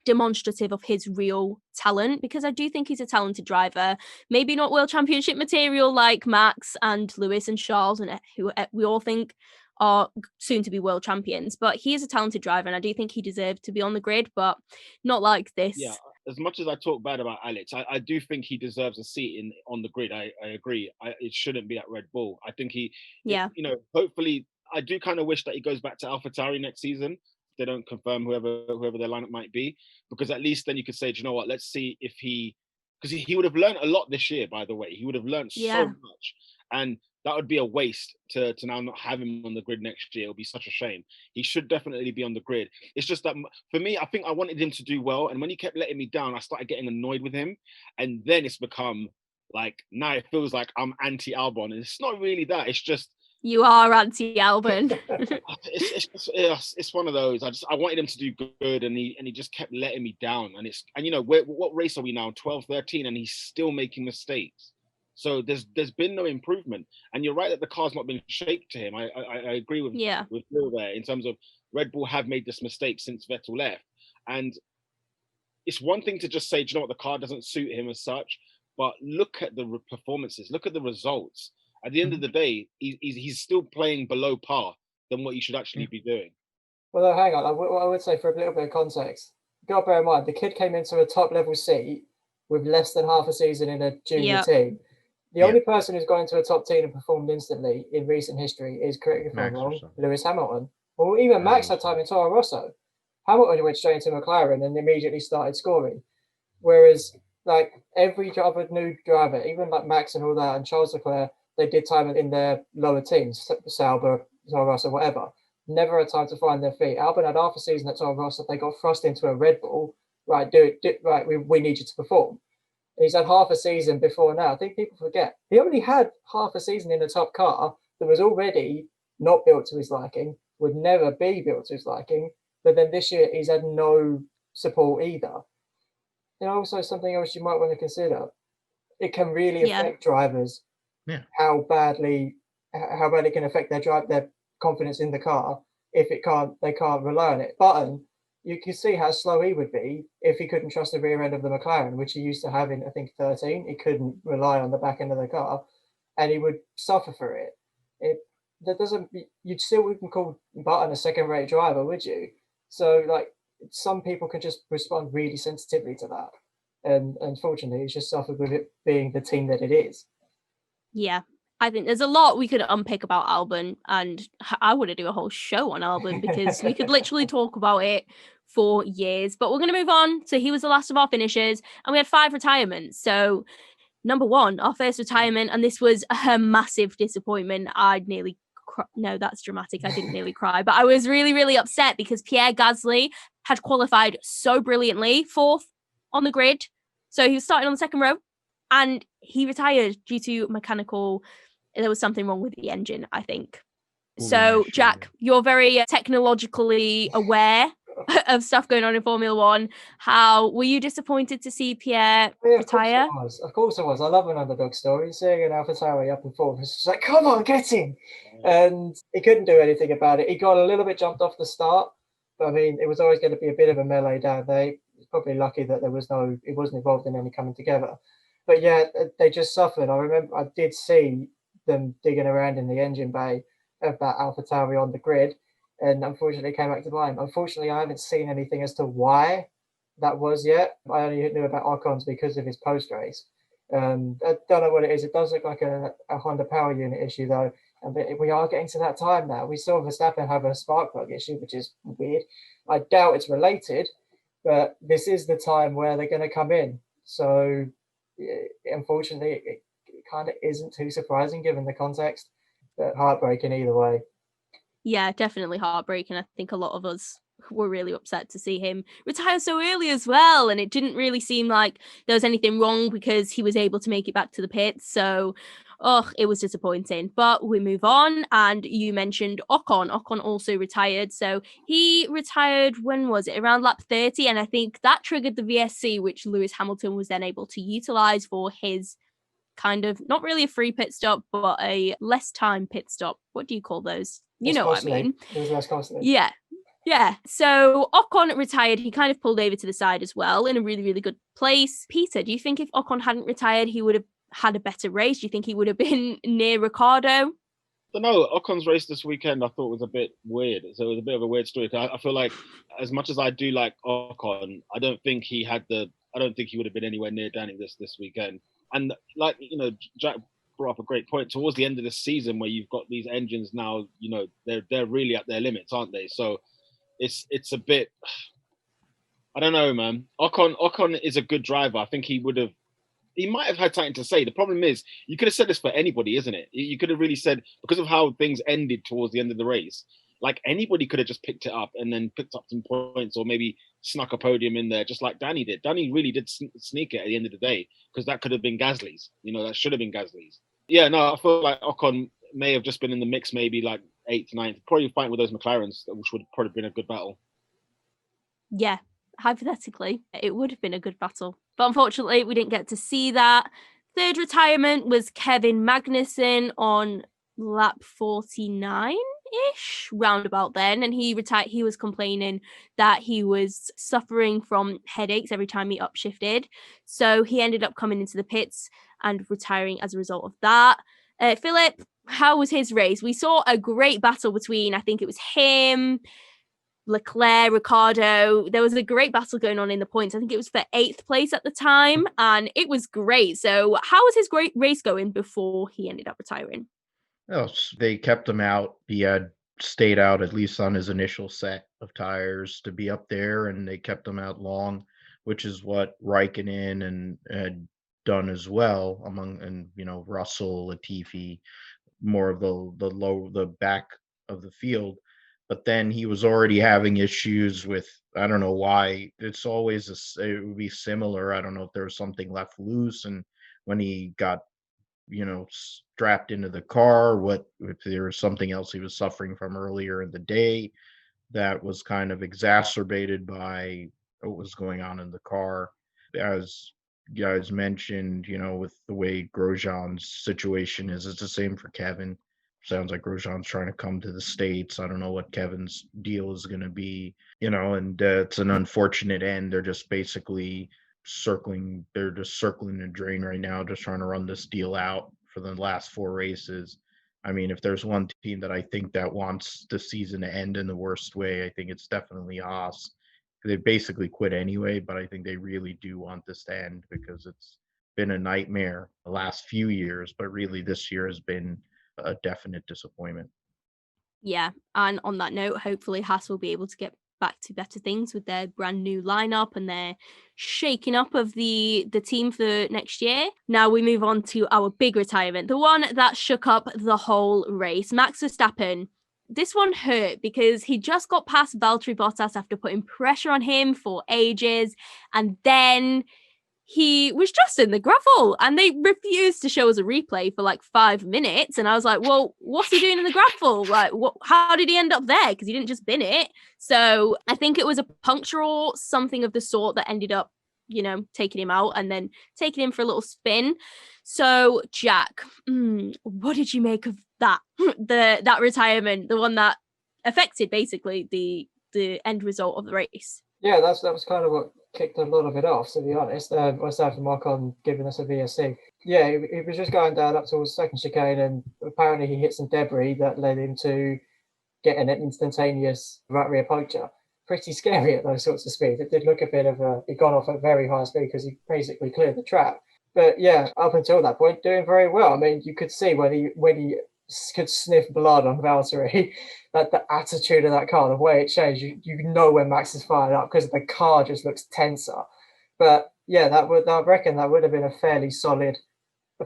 demonstrative of his real talent, because I do think he's a talented driver. Maybe not world championship material like Max and Lewis and Charles, and who we all think are soon to be world champions, but he is a talented driver, and I do think he deserved to be on the grid, but not like this. Yeah, as much as I talk bad about Alex, I do think he deserves a seat on the grid. I agree. It shouldn't be at Red Bull. I think hopefully, I do kind of wish that he goes back to AlphaTauri next season. They don't confirm whoever their lineup might be, because at least then you could say, do you know what, let's see if because he would have learned a lot this year, by the way. He would have learned so much, and that would be a waste to now not have him on the grid next year. It would be such a shame. He should definitely be on the grid. It's just that for me, I think I wanted him to do well, and when he kept letting me down, I started getting annoyed with him, and then it's become like, now it feels like I'm anti-Albon, and it's not really that. It's just, you are anti-Albon. it's one of those. I wanted him to do good, and he just kept letting me down. And what race are we now? 12, 13, and he's still making mistakes. So there's been no improvement. And you're right that the car's not been shaped to him. I agree with Phil there, in terms of Red Bull have made this mistake since Vettel left. And it's one thing to just say, do you know what, the car doesn't suit him as such, but look at the performances, look at the results. At the end of the day, he's still playing below par than what you should actually be doing. Well, no, hang on. What I would say, for a little bit of context, you've got to bear in mind, the kid came into a top-level seat with less than half a season in a junior team. The only person who's gone into a top team and performed instantly in recent history is, correct me if I'm wrong, Lewis Hamilton. Well, even Max had time in Toro Rosso. Hamilton went straight into McLaren and immediately started scoring. Whereas, like, every other new driver, even like Max and all that, and Charles Leclerc, they did time in their lower teams, Sauber, Toro Rosso, whatever. Never had time to find their feet. Albon had half a season at Toro Rosso. They got thrust into a Red Bull. Right, right, we need you to perform. And he's had half a season before now. I think people forget. He only had half a season in a top car that was already not built to his liking, would never be built to his liking. But then this year, he's had no support either. And also something else you might want to consider. It can really Yeah. affect drivers. Yeah. How badly it can affect their confidence in the car if they can't rely on it. Button, you can see how slow he would be if he couldn't trust the rear end of the McLaren, which he used to have in, I think, 13. He couldn't rely on the back end of the car, and he would suffer for it. That doesn't. You'd still wouldn't call Button a second-rate driver, would you? So, like, some people can just respond really sensitively to that, and unfortunately, it's just suffered with it being the team that it is. Yeah. I think there's a lot we could unpick about Albon, and I want to do a whole show on Albon because we could literally talk about it for years. But we're going to move on. So he was the last of our finishers, and we had 5 retirements. So number 1, our first retirement, and this was a massive disappointment. I'd nearly no, that's dramatic. I didn't nearly cry, but I was really, really upset because Pierre Gasly had qualified so brilliantly, 4th on the grid. So he was starting on the 2nd row, and he retired due to mechanical. There was something wrong with the engine, I think. So, Jack, you're very technologically aware of stuff going on in Formula One. How were you disappointed to see Pierre retire? Of course I was. I love an underdog story. Seeing an AlphaTauri up and forth, it's just like, come on, get him! And he couldn't do anything about it. He got a little bit jumped off the start, but I mean, it was always going to be a bit of a melee down there. He's probably lucky that it wasn't involved in any coming together. But yeah, they just suffered. I remember I did see them digging around in the engine bay of that AlphaTauri on the grid, and unfortunately it came back to blame. Unfortunately, I haven't seen anything as to why that was yet. I only knew about Ocon's because of his post race. I don't know what it is. It does look like a Honda power unit issue though, and we are getting to that time now. We saw Verstappen have a spark plug issue, which is weird. I doubt it's related, but this is the time where they're going to come in. So unfortunately, it kind of isn't too surprising given the context, but heartbreaking either way. Yeah, definitely heartbreaking. I think a lot of us were really upset to see him retire so early as well. And it didn't really seem like there was anything wrong because he was able to make it back to the pits. So, it was disappointing. But we move on. And you mentioned Ocon. Ocon also retired. So he retired, when was it? Around lap 30. And I think that triggered the VSC, which Lewis Hamilton was then able to utilize for his kind of, not really a free pit stop, but a less time pit stop. What do you call those? You know what I mean. It was less costly. Yeah. Yeah. So Ocon retired. He kind of pulled over to the side as well in a really, really good place. Peter, do you think if Ocon hadn't retired, he would have had a better race? Do you think he would have been near Ricciardo? I don't know. Ocon's race this weekend I thought was a bit weird. So it was a bit of a weird story. I feel like as much as I do like Ocon, I don't think he would have been anywhere near Danny this weekend. And like, Jack brought up a great point towards the end of the season where you've got these engines now, they're really at their limits, aren't they? So it's a bit, I don't know, man. Ocon is a good driver. I think he might have had something to say. The problem is, you could have said this for anybody, isn't it? You could have really said, because of how things ended towards the end of the race, like anybody could have just picked it up and then picked up some points or maybe snuck a podium in there, just like Danny did. Danny really did sneak it at the end of the day because that could have been Gasly's. That should have been Gasly's. Yeah, no, I feel like Ocon may have just been in the mix, maybe like 8th, 9th, probably fighting with those McLarens, which would probably been a good battle. Yeah, hypothetically, it would have been a good battle. But unfortunately, we didn't get to see that. 3rd retirement was Kevin Magnussen on lap 49-ish, roundabout then. And he retired. He was complaining that he was suffering from headaches every time he upshifted. So he ended up coming into the pits and retiring as a result of that. Philip, how was his race? We saw a great battle between, I think it was him, Leclerc, Ricciardo. There was a great battle going on in the points. I think it was for 8th place at the time, and it was great. So how was his great race going before he ended up retiring? Oh, they kept him out. He had stayed out at least on his initial set of tires to be up there, and they kept him out long, which is what Raikkonen and had done as well Russell, Latifi, more of the back of the field. But then he was already having issues with, I don't know why. It's always it would be similar. I don't know if there was something left loose, and when he got strapped into the car, if there was something else he was suffering from earlier in the day that was kind of exacerbated by what was going on in the car. as you guys mentioned, with the way Grosjean's situation is, it's the same for Kevin. Sounds like Grosjean's trying to come to the States. I don't know what Kevin's deal is going to be, and it's an unfortunate end. They're just basically circling the drain right now, just trying to run this deal out for the last 4 races. I mean, if there's one team that I think that wants the season to end in the worst way, I think it's definitely Haas. They basically quit anyway, but I think they really do want this to end because it's been a nightmare the last few years, but really this year has been a definite disappointment. Yeah, and on that note, hopefully Haas will be able to get back to better things with their brand new lineup and their shaking up of the team for next year. Now we move on to our big retirement, the one that shook up the whole race. Max Verstappen. This one hurt because he just got past Valtteri Bottas after putting pressure on him for ages, and then he was just in the gravel and they refused to show us a replay for like 5 minutes. And I was like, well, what's he doing in the gravel? Like, how did he end up there? Because he didn't just bin it. So I think it was a puncture or something of the sort that ended up, taking him out and then taking him for a little spin. So Jack, what did you make of that? that retirement, the one that affected basically the end result of the race? Yeah, that was kind of what kicked a lot of it off, to be honest. Aside from Ocon giving us a VSC. Yeah, he was just going down up towards the second chicane, and apparently he hit some debris that led him to getting an instantaneous right rear puncture. Pretty scary at those sorts of speeds. It did look a bit of he'd gone off at very high speed because he basically cleared the track. But yeah, up until that point, doing very well. I mean, you could see when he could sniff blood on Valtteri, that the attitude of that car, the way it changed, you know when Max is fired up because the car just looks tenser. But yeah, I reckon that would have been a fairly solid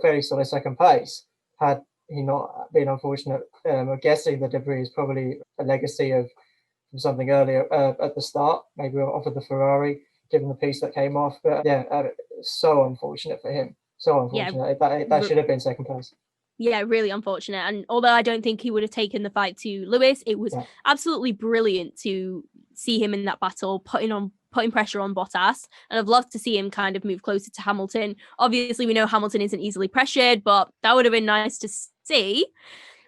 second place had he not been unfortunate. I'm guessing the debris is probably a legacy from something earlier at the start, maybe off of the Ferrari, given the piece that came off. But yeah, so unfortunate for him. So unfortunate. Yeah, that should have been second place. Yeah, really unfortunate. And although I don't think he would have taken the fight to Lewis, it was absolutely brilliant to see him in that battle, putting pressure on Bottas. And I'd love to see him kind of move closer to Hamilton. Obviously, we know Hamilton isn't easily pressured, but that would have been nice to see.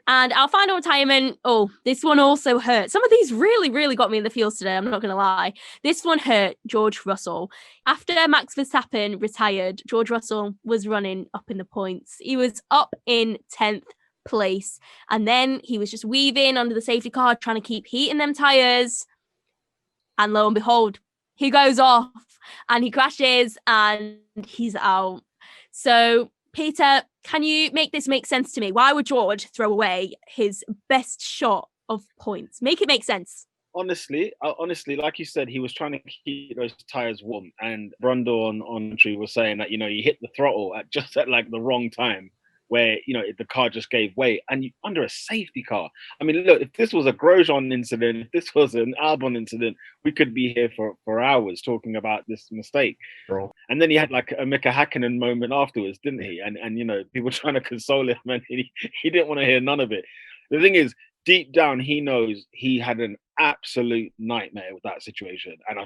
And our final retirement, this one also hurt. Some of these really, really got me in the feels today, I'm not going to lie. This one hurt George Russell. After Max Verstappen retired, George Russell was running up in the points. He was up in 10th place. And then he was just weaving under the safety car, trying to keep heating them tyres. And lo and behold, he goes off and he crashes and he's out. So Peter, can you make this make sense to me? Why would George throw away his best shot of points? Make it make sense. Honestly, like you said, he was trying to keep those tires warm, and Brundle on Tree was saying that he hit the throttle at like the wrong time, where the car just gave way, and under a safety car. I mean, look, if this was a Grosjean incident, if this was an Albon incident, we could be here for hours talking about this mistake. Bro. And then he had like a Mika Hakkinen moment afterwards, didn't he? And people trying to console him, and he didn't want to hear none of it. The thing is, deep down, he knows he had an absolute nightmare with that situation, and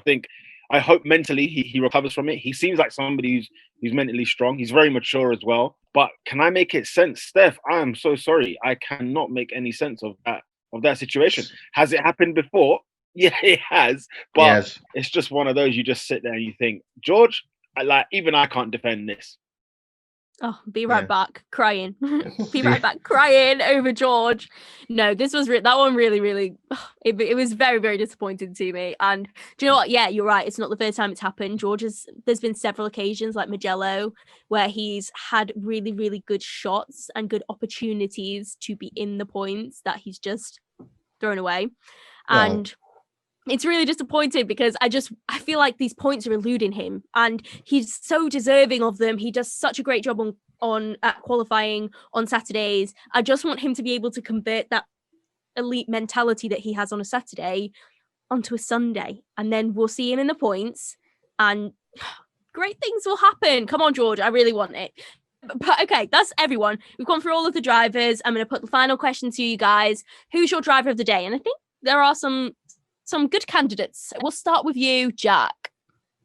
I hope mentally he recovers from it. He seems like somebody who's mentally strong. He's very mature as well. But can I make it sense, Steph? I am so sorry. I cannot make any sense of that situation. Has it happened before? Yeah, it has. But It's just one of those. You just sit there and you think, George, even I can't defend this. Oh, be right back crying. Be right back crying over George. No, this was that one really, really, it was very, very disappointing to me. And do you know what? Yeah, you're right. It's not the first time it's happened. There's been several occasions like Mugello where he's had really, really good shots and good opportunities to be in the points that he's just thrown away. And it's really disappointing because I feel like these points are eluding him and he's so deserving of them. He does such a great job at qualifying on Saturdays. I just want him to be able to convert that elite mentality that he has on a Saturday onto a Sunday. And then we'll see him in the points and great things will happen. Come on, George. I really want it. But okay, that's everyone. We've gone through all of the drivers. I'm going to put the final question to you guys. Who's your driver of the day? And I think there are some good candidates. We'll start with you, Jack.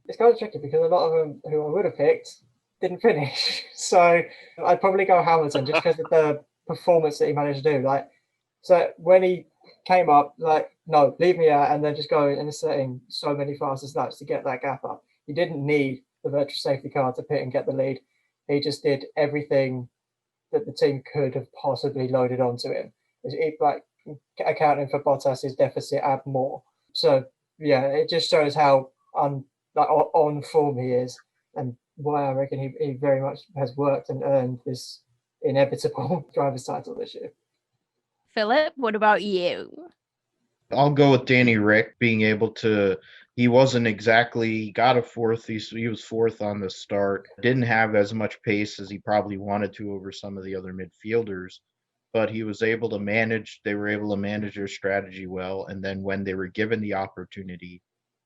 It's kind of tricky because a lot of them who I would have picked didn't finish. So I'd probably go Hamilton just because of the performance that he managed to do. Like, so when he came up, like, no, leave me out, and then just go and setting so many fastest laps to get that gap up. He didn't need the virtual safety car to pit and get the lead. He just did everything that the team could have possibly loaded onto him. It, like, accounting for Bottas's deficit, add more. So yeah, it just shows how on form he is, and why I reckon he very much has worked and earned this inevitable driver's title this year. Philip, what about you? I'll go with Danny Rick being able to. He wasn't exactly got a fourth. He was fourth on the start. Didn't have as much pace as he probably wanted to over some of the other midfielders, but he was able to manage. They were able to manage their strategy well, and then when they were given the opportunity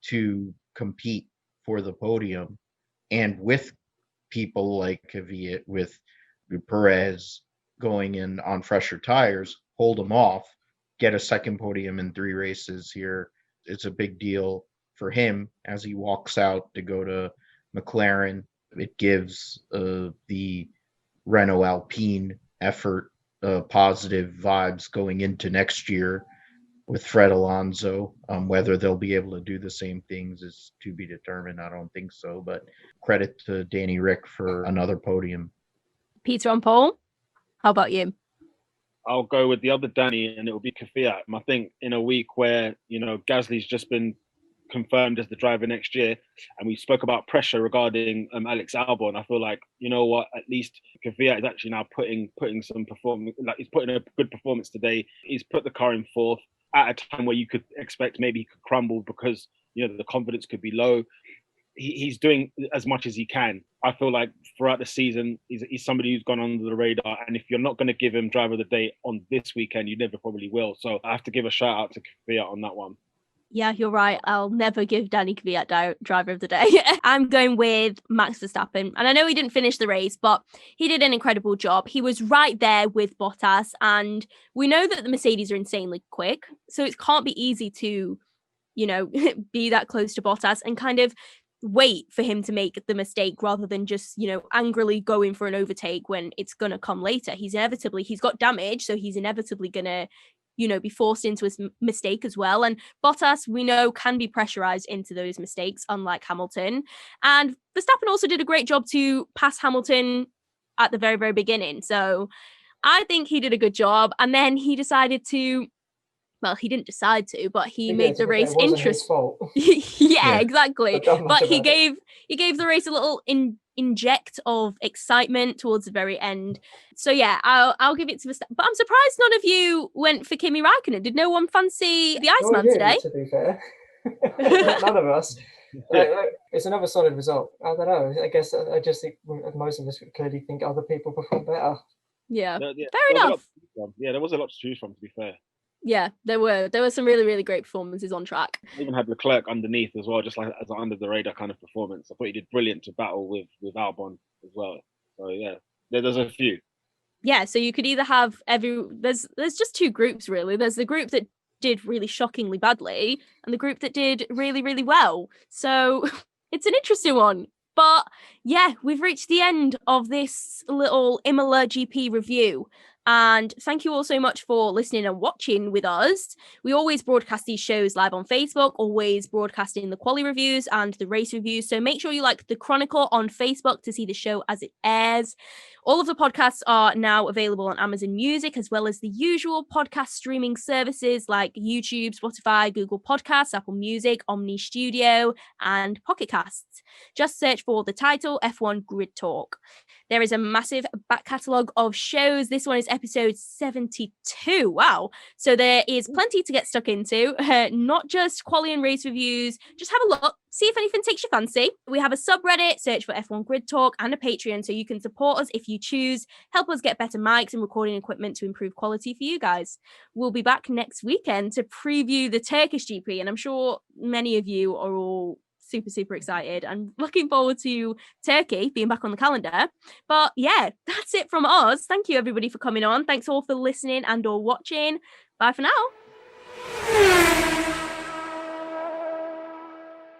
to compete for the podium, and with people like Kvyat, with Perez going in on fresher tires, hold them off, get a second podium in 3 races here. It's a big deal for him as he walks out to go to McLaren. It gives the Renault Alpine effort positive vibes going into next year with Fred Alonso. Whether they'll be able to do the same things is to be determined. I don't think so, but credit to Danny Rick for another podium. Peter on pole. How about you? I'll go with the other Danny, and it will be Kvyat. I think in a week where, Gasly's just been confirmed as the driver next year, and we spoke about pressure regarding Alex Albon, I feel like, you know what, at least Kvyat is actually now putting some performance, like he's putting a good performance today. He's put the car in fourth at a time where you could expect maybe he could crumble because, the confidence could be low. He's doing as much as he can. I feel like throughout the season, he's somebody who's gone under the radar. And if you're not going to give him driver of the day on this weekend, you never probably will. So I have to give a shout out to Kvyat on that one. Yeah, you're right. I'll never give Danny Kvyat driver of the day. I'm going with Max Verstappen. And I know he didn't finish the race, but he did an incredible job. He was right there with Bottas. And we know that the Mercedes are insanely quick. So it can't be easy to, be that close to Bottas and kind of wait for him to make the mistake rather than just, angrily going for an overtake when it's going to come later. He's got damage, so he's inevitably going to, be forced into his mistake as well. And Bottas, we know, can be pressurized into those mistakes, unlike Hamilton. And Verstappen also did a great job to pass Hamilton at the very, very beginning. So I think he did a good job. And then he decided to, well, he didn't decide to, but he made the race interesting. Yeah, exactly. But he gave the race a little inject of excitement towards the very end. So yeah, I'll give it to Verstappen. But I'm surprised none of you went for Kimi Räikkönen. Did no one fancy the Iceman today? To be fair, none of us. It's another solid result. I don't know. I guess I just think most of us clearly think other people perform better. Yeah, fair enough. There was a lot to choose from, to be fair. Yeah, there were some really, really great performances on track. I even had Leclerc underneath as well, just like as an under the radar kind of performance. I thought he did brilliant to battle with Albon as well. So yeah, there's a few. Yeah, so you could either have there's just 2 groups really. There's the group that did really shockingly badly and the group that did really, really well. So it's an interesting one. But yeah, we've reached the end of this little Imola GP review. And thank you all so much for listening and watching with us. We always broadcast these shows live on Facebook, always broadcasting the quali reviews and the race reviews. So make sure you like The Chronicle on Facebook to see the show as it airs. All of the podcasts are now available on Amazon Music, as well as the usual podcast streaming services like YouTube, Spotify, Google Podcasts, Apple Music, Omni Studio, and Pocket Casts. Just search for the title F1 Grid Talk. There is a massive back catalogue of shows. This one is episode 72. Wow. So there is plenty to get stuck into, not just quali and race reviews. Just have a look, see if anything takes your fancy. We have a subreddit, search for F1 Grid Talk, and a Patreon, so you can support us if you choose. Help us get better mics and recording equipment to improve quality for you guys. We'll be back next weekend to preview the Turkish GP, and I'm sure many of you are all super, super excited and looking forward to Turkey being back on the calendar. But yeah, that's it from us. Thank you everybody for coming on. Thanks all for listening and or watching. Bye for now.